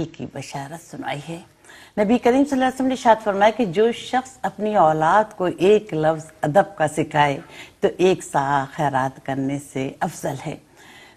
की बशारत सुनाई है। नबी करीम सल्लल्लाहु अलैहि वसल्लम ने इरशाद फरमाया कि जो शख्स अपनी औलाद को एक लफ्ज़ अदब का सिखाए तो एक सा खैरात करने से अफजल है।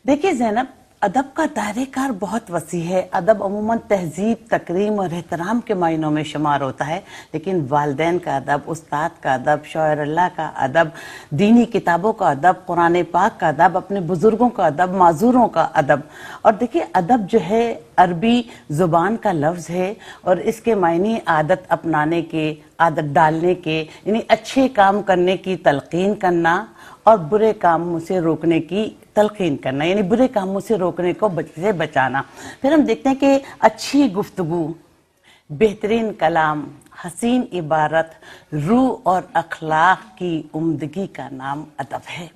देखिए ज़ैनब, अदब का दायरेकार बहुत वसी है। अदब अमूमन तहजीब, तकरीम और एहतराम के मायनों में शुमार होता है, लेकिन वालिदैन का अदब, उस्ताद का अदब, शायर अल्लाह का अदब, दीनी किताबों का अदब, कुरान पाक का अदब, अपने बुजुर्गों का अदब, माजूरों का अदब। और देखिए अदब जो है अरबी ज़ुबान का लफ्ज़ है और इसके मायने आदत अपनाने के, आदत डालने के, यानी अच्छे काम करने की तलकीन करना और बुरे कामों से रोकने की तलकीन करना, यानी बुरे कामों से रोकने को से बचाना। फिर हम देखते हैं कि अच्छी गुफ्तगू, बेहतरीन कलाम, हसीन इबारत, रूह और अखलाक की उम्दगी का नाम अदब है।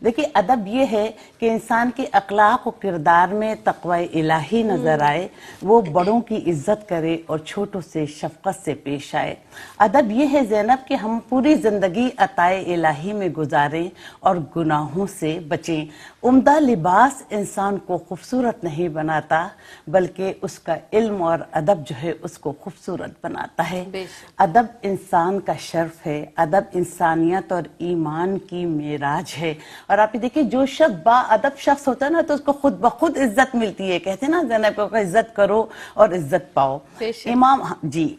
देखिए अदब ये है कि इंसान के अखलाक और किरदार में तक़वा इलाही नजर आए, वो बड़ों की इज्जत करे और छोटों से शफकत से पेश आए। अदब ये है ज़ैनब कि हम पूरी जिंदगी अताए इलाही में गुजारें और गुनाहों से बचें। उम्दा लिबास इंसान को खूबसूरत नहीं बनाता, बल्कि उसका इल्म और अदब जो है उसको खूबसूरत बनाता है। अदब इंसान का शर्फ है, अदब इंसानियत और ईमान की मेराज है। और आप ये देखिए जो शख्स बाअदब शख्स होता है ना, तो उसको खुद ब खुद इज्जत मिलती है। कहते हैं ना ज़ैनब को, इज्जत करो और इज्जत पाओ।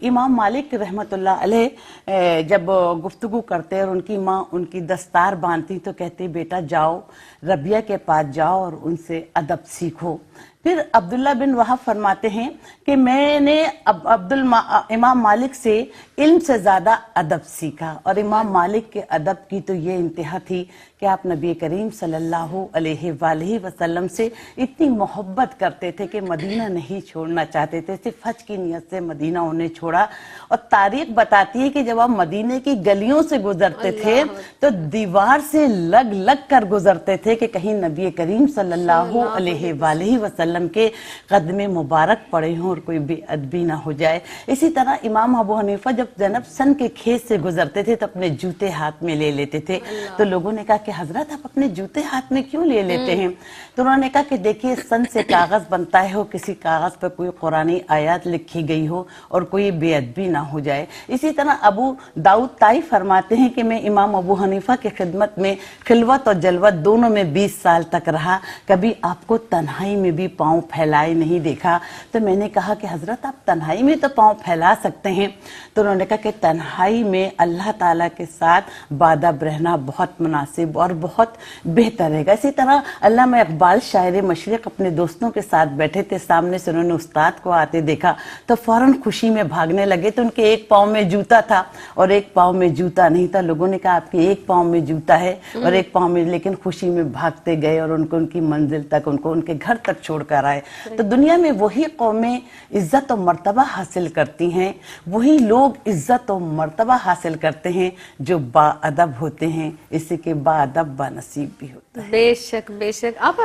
इमाम मालिक रहमतुल्लाह अलैह जब गुफ्तगू करते और उनकी माँ उनकी दस्तार बांधती तो कहती बेटा जाओ रबिया के पास जाओ और उनसे अदब सीखो। फिर अब्दुल्ला बिन वहाब फरमाते हैं कि मैंने इमाम मालिक से इल्म से ज्यादा अदब सीखा। और इमाम मालिक के अदब की तो ये इंतहा थी कि आप नबी करीम सल्लल्लाहु अलैहि वसल्लम से इतनी मोहब्बत करते थे कि मदीना नहीं छोड़ना चाहते थे, सिर्फ हज की नियत से मदीना उन्हें छोड़ा। और तारीख बताती है कि जब आप मदीने की गलियों से गुजरते थे तो दीवार से लग लग कर गुजरते थे कि कहीं नबी करीम सल्लल्लाहु अलैहि वसल्लम के कदमे मुबारक पड़े हों और कोई बेअदबी ना हो जाए। इसी तरह इमाम अबू हनीफा जब ज़ैनब सन के खेत से गुजरते थे तो अपने जूते हाथ में ले लेते थे। तो लोगों ने कहा कि हजरत आप अपने जूते हाथ में क्यों ले लेते हैं? तो उन्होंने कहा कि देखिए सन से कागज बनता है, हो किसी कागज पर कोई कुरानी आयत लिखी गई हो और कोई बेअदबी ना हो जाए। इसी तरह अबू दाऊद ताई फरमाते हैं कि मैं इमाम अबू हनीफा की खिदमत में खिलवत और जलवत दोनों में 20 साल तक रहा, कभी आपको तन्हाई में भी पांव फैलाए नहीं देखा। तो मैंने कहा कि हजरत आप तन्हाई में तो पांव फैला सकते हैं। तो उन्होंने कहा कि तन्हाई में अल्लाह ताला के साथ बादब रहना बहुत मुनासिब और बहुत बेहतर है। इसी तरह अल्लामा इकबाल शायर मशरिक अपने दोस्तों के साथ बैठे थे, सामने से उन्होंने उस्ताद को आते देखा तो फौरन खुशी में भागने लगे। तो उनके एक पाँव में जूता था और एक पाँव में जूता नहीं था। लोगों ने कहा आपके एक पाँव में जूता है और एक पाँव में, लेकिन खुशी में भागते गए और उनको उनकी मंजिल तक, उनको उनके घर तक छोड़ कर आए। तो दुनिया में वही कौमें इज्जत और मर्तबा हासिल करती हैं, वही लोग इज्जत और मर्तबा हासिल करते हैं जो बाअदब होते हैं। इसी के बाअदब बानसीब भी होता है। बेशक बेशक। आप